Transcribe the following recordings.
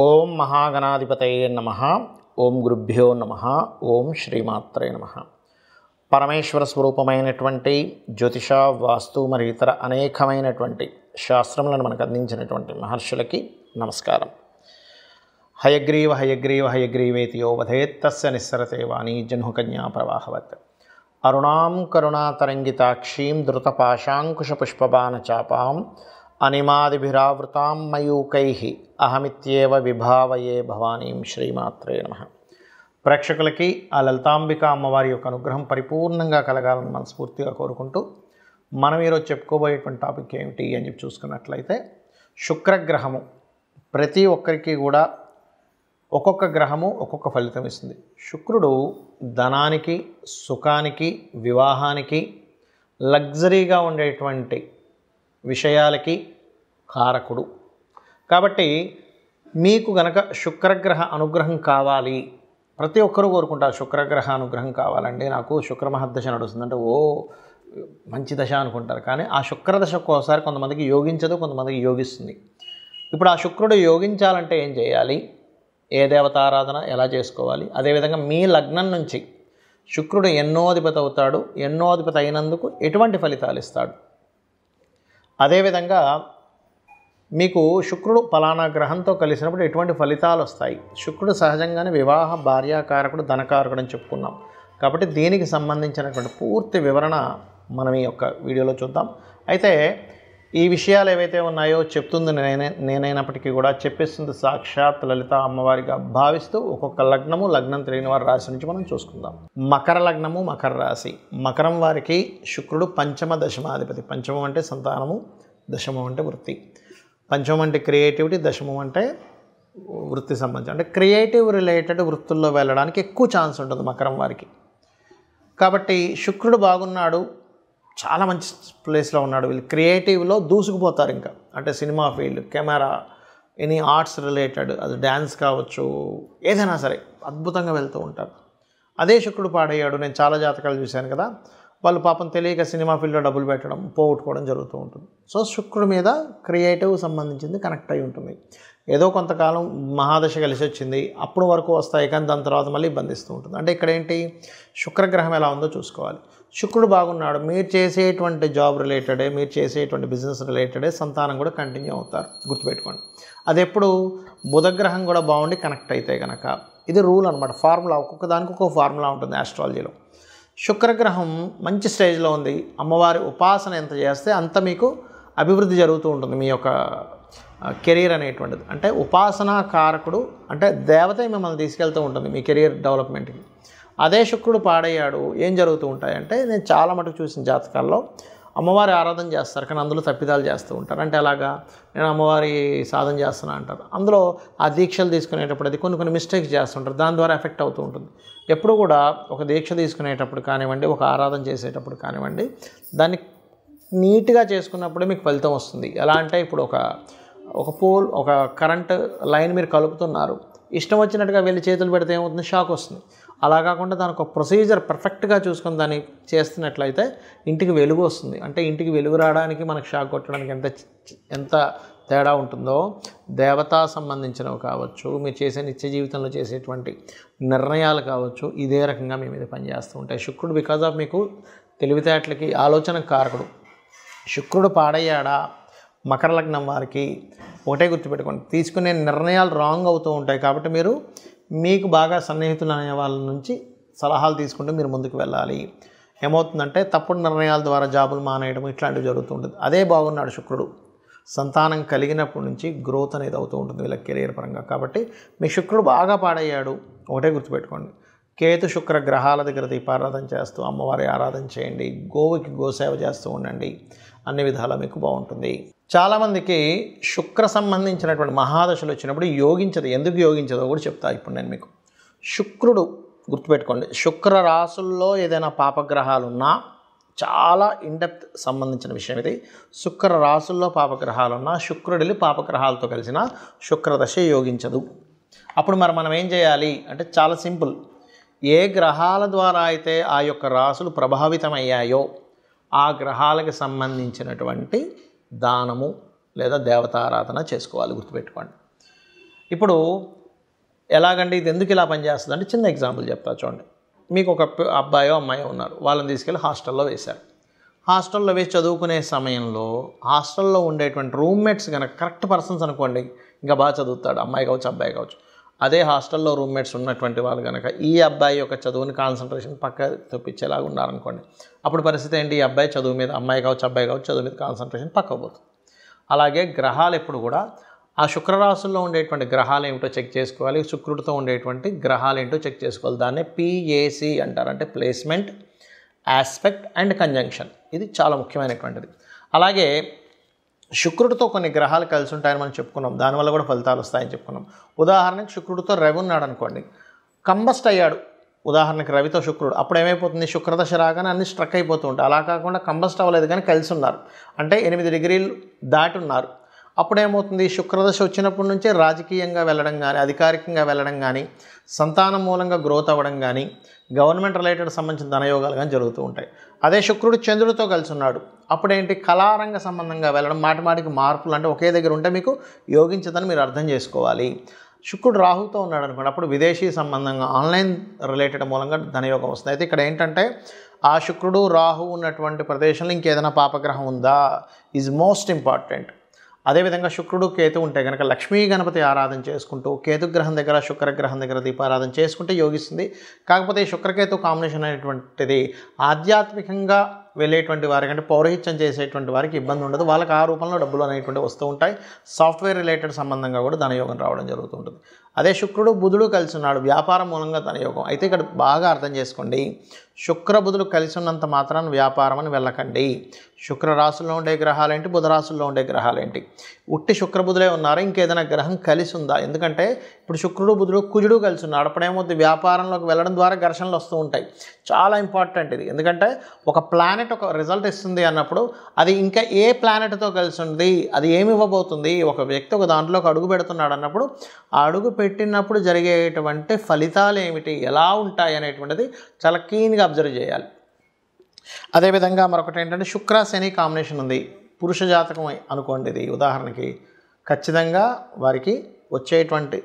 ఓం మహాగణాధిపతయే నమః. ఓం గురుభ్యో నమః. ఓం శ్రీమాత్రే నమః. పరమేశ్వర స్వరూపమైనటువంటి జ్యోతిష, వాస్తు మరియు ఇతర అనేకమైనటువంటి శాస్త్రములను మనకు అందించినటువంటి మహర్షులకి నమస్కారం. హయగ్రీవ హయగ్రీవ హయగ్రీవేతి యో వదేత్ తస్య నిస్సరతే వాణీ జహ్నుకన్యా ప్రవాహవత్. అరుణాం కరుణాతరంగితాక్షీం ధృతపాశాంకుశపుష్పబాణచాపాం అనిమాదిభిరావృతాం మయూకైః అహమిత్యేవ విభావయే భవానీం. శ్రీమాత్రే నమః. ప్రేక్షకులకి ఆ లలితాంబిక అమ్మవారి యొక్క అనుగ్రహం పరిపూర్ణంగా కలగాలని మనస్ఫూర్తిగా కోరుకుంటూ మనం ఈరోజు చెప్పుకోబోయేటువంటి టాపిక్ ఏమిటి అని చెప్పి చూసుకున్నట్లయితే, శుక్రగ్రహము ప్రతి ఒక్కరికి కూడా ఒక్కొక్క గ్రహము ఒక్కొక్క ఫలితం ఇస్తుంది. శుక్రుడు ధనానికి, సుఖానికి, వివాహానికి, లగ్జరీగా ఉండేటువంటి విషయాలకి కారకుడు. కాబట్టి మీకు గనక శుక్రగ్రహ అనుగ్రహం కావాలి, ప్రతి ఒక్కరూ కోరుకుంటారు శుక్రగ్రహ అనుగ్రహం కావాలండి, నాకు శుక్రమహర్దశ నడుస్తుందంటే ఓ మంచి దశ అనుకుంటారు. కానీ ఆ శుక్రదశ ఒక్కోసారి కొంతమందికి యోగించదు, కొంతమందికి యోగిస్తుంది. ఇప్పుడు ఆ శుక్రుడు యోగించాలంటే ఏం చేయాలి, ఏ దేవతారాధన ఎలా చేసుకోవాలి, అదేవిధంగా మీ లగ్నం నుంచి శుక్రుడు ఎన్నో అధిపతి అవుతాడు, ఎన్నో అధిపతి అయినందుకు ఎటువంటి ఫలితాలు ఇస్తాడు, అదేవిధంగా మీకు శుక్రుడు ఫలానా గ్రహంతో కలిసినప్పుడు ఎటువంటి ఫలితాలు వస్తాయి. శుక్రుడు సహజంగానే వివాహ, భార్యాకారకుడు, ధనకారకుడు అని చెప్పుకున్నాం. కాబట్టి దీనికి సంబంధించినటువంటి పూర్తి వివరణ మనం ఈ యొక్క వీడియోలో చూద్దాం. అయితే ఈ విషయాలు ఏవైతే ఉన్నాయో చెప్తుంది నేనైనప్పటికీ కూడా చెప్పేస్తుంది సాక్షాత్ లలిత అమ్మవారిగా భావిస్తూ ఒక్కొక్క లగ్నము, లగ్నం తెలియని వారి రాశి నుంచి మనం చూసుకుందాం. మకర లగ్నము, మకర రాశి. మకరం వారికి శుక్రుడు పంచమ దశమాధిపతి. పంచమం అంటే సంతానము, దశమం అంటే వృత్తి. పంచమం అంటే క్రియేటివిటీ, దశమం అంటే వృత్తి సంబంధించి, అంటే క్రియేటివ్ రిలేటెడ్ వృత్తుల్లో వెళ్ళడానికి ఎక్కువ ఛాన్స్ ఉంటుంది మకరం వారికి. కాబట్టి శుక్రుడు బాగున్నాడు, చాలా మంచి ప్లేస్లో ఉన్నాడు, వీళ్ళు క్రియేటివ్లో దూసుకుపోతారు. ఇంకా అంటే cinema field, camera, any arts related, అది డ్యాన్స్ కావచ్చు, ఏదైనా సరే అద్భుతంగా వెళ్తూ ఉంటారు. అదే శుక్రుడు పాడయ్యాడు, నేను చాలా జాతకాలు చూశాను కదా, వాళ్ళు పాపం తెలియక సినిమా ఫీల్డ్లో డబ్బులు పెట్టడం, పోగొట్టుకోవడం జరుగుతూ ఉంటుంది. సో శుక్రుడి మీద క్రియేటివ్ సంబంధించింది కనెక్ట్ అయి ఉంటుంది. ఏదో కొంతకాలం మహాదశ కలిసి వచ్చింది, అప్పుడు వరకు వస్తాయి, కానీ దాని తర్వాత మళ్ళీ బంధిస్తూ ఉంటుంది. అంటే ఇక్కడ ఏంటి, శుక్రగ్రహం ఎలా ఉందో చూసుకోవాలి. శుక్రుడు బాగున్నాడు, మీరు చేసేటువంటి జాబ్ రిలేటెడే, మీరు చేసేటువంటి బిజినెస్ రిలేటెడే సంతానం కూడా కంటిన్యూ అవుతారు, గుర్తుపెట్టుకోండి. అది ఎప్పుడు బుధగ్రహం కూడా బాగుండి కనెక్ట్ అయితే కనుక, ఇది రూల్ అనమాట, ఫార్ములా. ఒక్కొక్క దానికి ఒక్కొక్క ఫార్ములా ఉంటుంది ఆస్ట్రాలజీలో. శుక్రగ్రహం మంచి స్టేజ్లో ఉంది, అమ్మవారి ఉపాసన ఎంత చేస్తే అంత మీకు అభివృద్ధి జరుగుతూ ఉంటుంది మీ యొక్క కెరీర్ అనేటువంటిది. అంటే ఉపాసనా కారకుడు, అంటే దేవతే మిమ్మల్ని తీసుకెళ్తూ ఉంటుంది మీ కెరీర్ డెవలప్మెంట్కి. అదే శుక్రుడు పాడయ్యాడు, ఏం జరుగుతూ ఉంటాయంటే, నేను చాలా మటుకు చూసిన జాతకాల్లో అమ్మవారి ఆరాధన చేస్తారు, కానీ అందులో తప్పిదాలు చేస్తూ ఉంటారు. అంటే అలాగా నేను అమ్మవారి సాధన చేస్తున్నా అంటారు, అందులో ఆ దీక్షలు తీసుకునేటప్పుడు అది కొన్ని మిస్టేక్స్ చేస్తుంటారు, దాని ద్వారా ఎఫెక్ట్ అవుతూ ఉంటుంది. ఎప్పుడు కూడా ఒక దీక్ష తీసుకునేటప్పుడు కానివ్వండి, ఒక ఆరాధన చేసేటప్పుడు కానివ్వండి, దాన్ని నీట్గా చేసుకున్నప్పుడే మీకు ఫలితం వస్తుంది. ఎలా అంటే ఇప్పుడు ఒక పోల్, ఒక కరెంట్ లైన్ మీరు కలుపుతున్నారు, ఇష్టం వచ్చినట్టుగా వెళ్ళి చేతులు పెడితే ఏమవుతుంది, షాక్ వస్తుంది. అలా కాకుండా దానికి ఒక ప్రొసీజర్ పర్ఫెక్ట్గా చూసుకొని దాన్ని చేస్తున్నట్లయితే ఇంటికి వెలుగు వస్తుంది. అంటే ఇంటికి వెలుగు రావడానికి, మనకు షాక్ కొట్టడానికి ఎంత తేడా ఉంటుందో, దేవతా సంబంధించినవి కావచ్చు, మీరు చేసే నిత్య జీవితంలో చేసేటువంటి నిర్ణయాలు కావచ్చు, ఇదే రకంగా మీ మీద పనిచేస్తూ ఉంటాయి. శుక్రుడు బికాజ్ ఆఫ్ మీకు తెలివితేటలకి, ఆలోచన కారకుడు. శుక్రుడు పాడయ్యాడా మకర లగ్నం వారికి ఒకటే గుర్తుపెట్టుకోండి, తీసుకునే నిర్ణయాలు రాంగ్ అవుతూ ఉంటాయి. కాబట్టి మీరు మీకు బాగా సన్నిహితులు అనే వాళ్ళ నుంచి సలహాలు తీసుకుంటూ మీరు ముందుకు వెళ్ళాలి. ఏమవుతుందంటే తప్పుడు నిర్ణయాల ద్వారా జాబులు మానేయడం ఇట్లాంటివి జరుగుతూ ఉంటుంది. అదే బాగున్నాడు శుక్రుడు, సంతానం కలిగినప్పటి నుంచి గ్రోత్ అనేది అవుతూ ఉంటుంది వీళ్ళ కెరీర్ పరంగా. కాబట్టి మీ శుక్రుడు బాగా పాడయ్యాడు, ఒకటే గుర్తుపెట్టుకోండి, కేతు శుక్ర గ్రహాల దగ్గర దీపారాధన చేస్తూ అమ్మవారి ఆరాధన చేయండి, గోవుకి గోసేవ చేస్తూ ఉండండి, అన్ని విధాలా మీకు బాగుంటుంది. చాలామందికి శుక్ర సంబంధించినటువంటి మహాదశలు వచ్చినప్పుడు యోగించదు. ఎందుకు యోగించదో కూడా చెప్తా ఇప్పుడు నేను మీకు. శుక్రుడు గుర్తుపెట్టుకోండి, శుక్ర రాసుల్లో ఏదైనా పాపగ్రహాలు ఉన్నా, చాలా ఇన్డెప్త్ సంబంధించిన విషయం ఇది. శుక్ర రాసుల్లో పాపగ్రహాలున్నా, శుక్రుడిని పాపగ్రహాలతో కలిసిన శుక్రదశ యోగించదు. అప్పుడు మనం ఏం చేయాలి అంటే చాలా సింపుల్. ఏ గ్రహాల ద్వారా అయితే ఆ యొక్క రాసులు ప్రభావితమయ్యాయో ఆ గ్రహాలకు సంబంధించినటువంటి దానము లేదా దేవతారాధన చేసుకోవాలి, గుర్తుపెట్టుకోండి. ఇప్పుడు ఎలాగంటే ఇది ఎందుకు ఇలా పనిచేస్తుంది అంటే చిన్న ఎగ్జాంపుల్ చెప్తా చూడండి. మీకు ఒక అబ్బాయో అమ్మాయో ఉన్నారు, వాళ్ళని తీసుకెళ్ళి హాస్టల్లో వేశారు. హాస్టల్లో వేసి చదువుకునే సమయంలో హాస్టల్లో ఉండేటువంటి రూమ్మేట్స్ కనుక కరెక్ట్ పర్సన్స్ అనుకోండి, ఇంకా బాగా చదువుతాడు, అమ్మాయి కావచ్చు అబ్బాయి కావచ్చు. అదే హాస్టల్లో రూమ్మేట్స్ ఉన్నటువంటి వాళ్ళు కనుక ఈ అబ్బాయి యొక్క చదువుని కాన్సన్ట్రేషన్ పక్క తప్పించేలాగా ఉన్నారనుకోండి, అప్పుడు పరిస్థితి ఏంటి? ఈ అబ్బాయి చదువు మీద, అమ్మాయి కావచ్చు అబ్బాయి కావచ్చు, చదువు మీద కాన్సన్ట్రేషన్ పక్కకు పోతుంది. అలాగే గ్రహాలు ఎప్పుడు కూడా ఆ శుక్రరాశుల్లో ఉండేటువంటి గ్రహాలు ఏమిటో చెక్ చేసుకోవాలి, శుక్రుడితో ఉండేటువంటి గ్రహాలు ఏంటో చెక్ చేసుకోవాలి. దాన్నే PAC అంటారు, అంటే ప్లేస్మెంట్, ఆస్పెక్ట్ అండ్ కంజంక్షన్. ఇది చాలా ముఖ్యమైనటువంటిది. అలాగే శుక్రుడితో కొన్ని గ్రహాలు కలిసి ఉంటాయని మనం చెప్పుకున్నాం, దానివల్ల కూడా ఫలితాలు వస్తాయని చెప్పుకున్నాం. ఉదాహరణకి శుక్రుడితో రవి ఉన్నాడు అనుకోండి, కంబస్ట్ అయ్యాడు. ఉదాహరణకి రవితో శుక్రుడు, అప్పుడు ఏమైపోతుంది? శుక్రదశ రాగానే అన్ని స్ట్రక్ అయిపోతూ ఉంటాయి. అలా కాకుండా కంబస్ట్ అవ్వలేదు కానీ కలిసి ఉన్నారు, అంటే 8 డిగ్రీలు దాటి ఉన్నారు. అప్పుడేమవుతుంది? శుక్రదశ వచ్చినప్పటి నుంచే రాజకీయంగా వెళ్ళడం కానీ, అధికారికంగా వెళ్ళడం కానీ, సంతానం మూలంగా గ్రోత్ అవ్వడం కానీ, గవర్నమెంట్ రిలేటెడ్ సంబంధించిన ధనయోగాలు కానీ జరుగుతూ ఉంటాయి. అదే శుక్రుడు చంద్రుడితో కలిసి ఉన్నాడు, అప్పుడేంటి? కళారంగ సంబంధంగా వెళ్ళడం, మాటిమాటికి మార్పులు, అంటే ఒకే దగ్గర ఉంటే మీకు యోగించదని మీరు అర్థం చేసుకోవాలి. శుక్రుడు రాహుతో ఉన్నాడు అనుకోండి, అప్పుడు విదేశీ సంబంధంగా ఆన్లైన్ రిలేటెడ్ మూలంగా ధనయోగం వస్తుంది. అయితే ఇక్కడ ఏంటంటే ఆ శుక్రుడు రాహు ఉన్నటువంటి ప్రదేశంలో ఇంకేదైనా పాపగ్రహం ఉందా ఈజ్ మోస్ట్ ఇంపార్టెంట్. అదేవిధంగా శుక్రుడు కేతు ఉంటే కనుక లక్ష్మీ గణపతి ఆరాధన చేసుకుంటూ కేతుగ్రహం దగ్గర శుక్రగ్రహం దగ్గర దీపారాధన చేసుకుంటే యోగిస్తుంది. కాకపోతే శుక్రకేతు కాంబినేషన్ అనేటువంటిది ఆధ్యాత్మికంగా వెళ్ళేటువంటి వారికి, అంటే పౌరహిత్యం చేసేటువంటి వారికి ఇబ్బంది ఉండదు. వాళ్ళకి ఆ రూపంలో డబ్బులు అనేటువంటి వస్తూ ఉంటాయి. సాఫ్ట్వేర్ రిలేటెడ్ సంబంధంగా కూడా ధనయోగం రావడం జరుగుతుంటుంది. అదే శుక్రుడు బుధుడు కలిసి ఉన్నాడు, వ్యాపారం మూలంగా ధనయోగం. అయితే ఇక్కడ బాగా అర్థం చేసుకోండి, శుక్ర బుధుడు కలిసి ఉన్నంత మాత్రాన్ని వ్యాపారం అని వెళ్ళకండి. శుక్ర రాశుల్లో ఉండే గ్రహాలేంటి, బుధ రాశుల్లో ఉండే గ్రహాలేంటి? ఉట్టి శుక్ర బుధులే ఉన్నారా, ఇంకేదైనా గ్రహం కలిసి ఉందా? ఎందుకంటే ఇప్పుడు శుక్రుడు బుధుడు కుజుడు కలిసి ఉన్నాడు, అప్పుడేమవుతుంది? వ్యాపారంలోకి వెళ్ళడం ద్వారా ఘర్షణలు వస్తూ ఉంటాయి. చాలా ఇంపార్టెంట్ ఇది, ఎందుకంటే ఒక ప్లానెట్ ఒక రిజల్ట్ ఇస్తుంది అన్నప్పుడు అది ఇంకా ఏ ప్లానెట్తో కలిసి ఉంది, అది ఏమి ఇవ్వబోతుంది, ఒక వ్యక్తి ఒక దాంట్లోకి అడుగు పెడుతున్నాడు అన్నప్పుడు ఆ అడుగు పెట్టినప్పుడు జరిగేటువంటి ఫలితాలు ఏమిటి, ఎలా ఉంటాయి అనేటువంటిది చాలా క్లీన్గా అబ్జర్వ్ చేయాలి. అదేవిధంగా మరొకటి ఏంటంటే శుక్ర శని కాంబినేషన్ ఉంది, పురుష జాతకం అనుకోండి. ఇది ఉదాహరణకి ఖచ్చితంగా వారికి వచ్చేటువంటి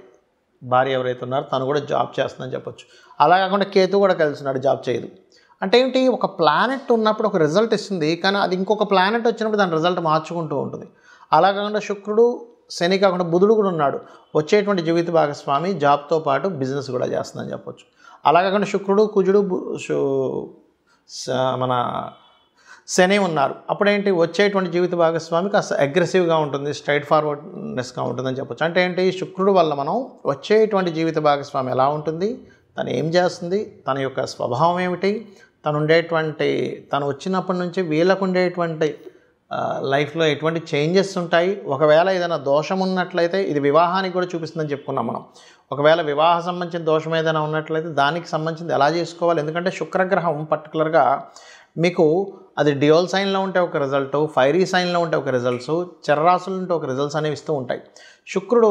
భార్య ఎవరైతే ఉన్నారో తను కూడా జాబ్ చేస్తుందని చెప్పొచ్చు. అలా కాకుండా కేతు కూడా కలిసినాడు, జాబ్ చేయదు. అంటే ఏంటి? ఒక ప్లానెట్ ఉన్నప్పుడు ఒక రిజల్ట్ ఇస్తుంది, కానీ అది ఇంకొక ప్లానెట్ వచ్చినప్పుడు దాని రిజల్ట్ మార్చుకుంటూ ఉంటుంది. అలా కాకుండా శుక్రుడు శని కాకుండా బుధుడు కూడా ఉన్నాడు, వచ్చేటువంటి జీవిత భాగస్వామి జాబ్తో పాటు బిజినెస్ కూడా చేస్తుందని చెప్పొచ్చు. అలా కాకుండా శుక్రుడు కుజుడు మన శని ఉన్నారు, అప్పుడేంటి? వచ్చేటువంటి జీవిత భాగస్వామి కాస్త అగ్రెసివ్గా ఉంటుంది, స్ట్రైట్ ఫార్వర్డ్నెస్గా ఉంటుందని చెప్పొచ్చు. అంటే ఏంటి? శుక్రుడు వల్ల మనం వచ్చేటువంటి జీవిత భాగస్వామి ఎలా ఉంటుంది, తను ఏం చేస్తుంది, తన యొక్క స్వభావం ఏమిటి, తను వచ్చినప్పటి నుంచి వీళ్ళకు ఉండేటువంటి లైఫ్లో ఎటువంటి చేంజెస్ ఉంటాయి. ఒకవేళ ఏదైనా దోషం ఉన్నట్లయితే ఇది వివాహానికి కూడా చూపిస్తుందని చెప్పుకున్నాం మనం. ఒకవేళ వివాహ సంబంధించిన దోషం ఏదైనా ఉన్నట్లయితే దానికి సంబంధించింది ఎలా చేసుకోవాలి, ఎందుకంటే శుక్రగ్రహం పర్టికులర్గా మీకు అది డ్యూయల్ సైన్లో ఉంటే ఒక రిజల్ట్, ఫైరీ సైన్లో ఉంటే ఒక రిజల్ట్స్, చరరాశులు ఉంటే ఒక రిజల్ట్స్ అనేవి ఇస్తూ ఉంటాయి. శుక్రుడు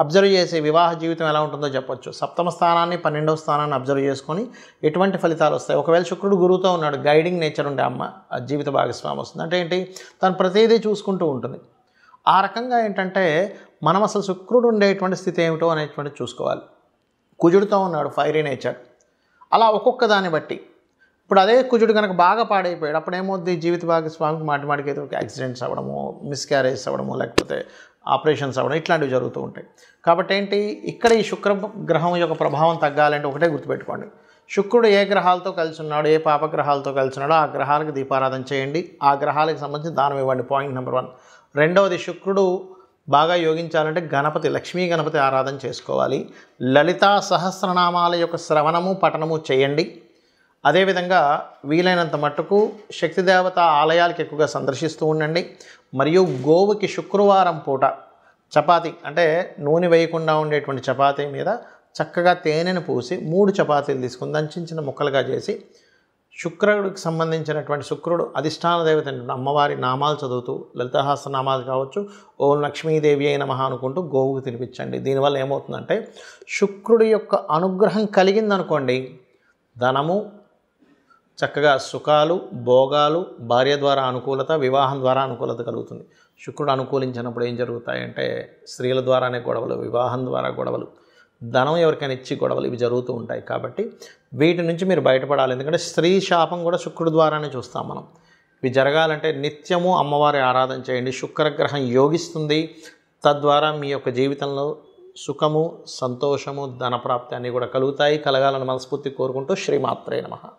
అబ్జర్వ్ చేసే వివాహ జీవితం ఎలా ఉంటుందో చెప్పొచ్చు. 7వ స్థానాన్ని 12వ స్థానాన్ని అబ్జర్వ్ చేసుకొని ఎటువంటి ఫలితాలు వస్తాయి. ఒకవేళ శుక్రుడు గురువుతో ఉన్నాడు, గైడింగ్ నేచర్ ఉండే జీవిత భాగస్వామి వస్తుంది. అంటే ఏంటి? తను ప్రతిదీ చూసుకుంటూ ఉంటుంది. ఆ రకంగా ఏంటంటే మనం అసలు శుక్రుడు ఉండేటువంటి స్థితి ఏమిటో అనేటువంటి చూసుకోవాలి. కుజుడితో ఉన్నాడు, ఫైరీ నేచర్. అలా ఒక్కొక్క దాన్ని బట్టి ఇప్పుడు అదే కుజుడు కనుక బాగా పాడైపోయాడు, అప్పుడు ఏమవుద్ది? జీవిత భాగస్వామికి మాటిమాటికి ఏదో యాక్సిడెంట్స్ అవ్వడము, మిస్క్యారేజ్ అవ్వడము, లేకపోతే ఆపరేషన్స్ అవ్వడం, ఇట్లాంటివి జరుగుతూ ఉంటాయి. కాబట్టి ఏంటి? ఇక్కడ ఈ శుక్ర గ్రహం యొక్క ప్రభావం తగ్గాలంటే ఒకటే గుర్తుపెట్టుకోండి, శుక్రుడు ఏ గ్రహాలతో కలిసి ఉన్నాడు, ఏ పాపగ్రహాలతో కలిసి ఉన్నాడో ఆ గ్రహాలకు దీపారాధన చేయండి, ఆ గ్రహాలకు సంబంధించి దానం ఇవ్వండి. Point number 1. రెండవది, శుక్రుడు బాగా యోగించాలంటే గణపతి, లక్ష్మీ గణపతి ఆరాధన చేసుకోవాలి. లలితా సహస్రనామాల యొక్క శ్రవణము పఠనము చేయండి. అదేవిధంగా వీలైనంత మట్టుకు శక్తిదేవత ఆలయాలకు ఎక్కువగా సందర్శిస్తూ ఉండండి. మరియు గోవుకి శుక్రవారం పూట చపాతీ, అంటే నూనె వేయకుండా ఉండేటువంటి చపాతీ మీద చక్కగా తేనెను పూసి 3 చపాతీలు తీసుకుని దాన్ని చిన్న చిన్న ముక్కలుగా చేసి శుక్రుడికి సంబంధించినటువంటి శుక్రుడు అధిష్టాన దేవత అమ్మవారి నామాలు చదువుతూ లలితాహాస్య నామాలు కావచ్చు, ఓం లక్ష్మీదేవి అయిన నమః అనుకుంటూ గోవుకు తినిపించండి. దీనివల్ల ఏమవుతుందంటే శుక్రుడి యొక్క అనుగ్రహం కలిగిందనుకోండి, ధనము చక్కగా సుఖాలు, భోగాలు, భార్య ద్వారా అనుకూలత, వివాహం ద్వారా అనుకూలత కలుగుతుంది. శుక్రుడు అనుకూలించినప్పుడు ఏం జరుగుతాయంటే స్త్రీల ద్వారానే గొడవలు, వివాహం ద్వారా గొడవలు, ధనం ఎవరికైనా ఇచ్చి గొడవలు ఇవి జరుగుతూ ఉంటాయి. కాబట్టి వీటి నుంచి మీరు బయటపడాలి. ఎందుకంటే స్త్రీ శాపం కూడా శుక్రుడు ద్వారానే చూస్తాం మనం. ఇవి జరగాలంటే నిత్యము అమ్మవారి ఆరాధన చేయండి. శుక్రగ్రహం యోగిస్తుంది. తద్వారా మీ యొక్క జీవితంలో సుఖము, సంతోషము, ధనప్రాప్తి అన్నీ కూడా కలుగుతాయి. కలగాలని మనస్ఫూర్తి కోరుకుంటూ శ్రీమాత్రే నమః.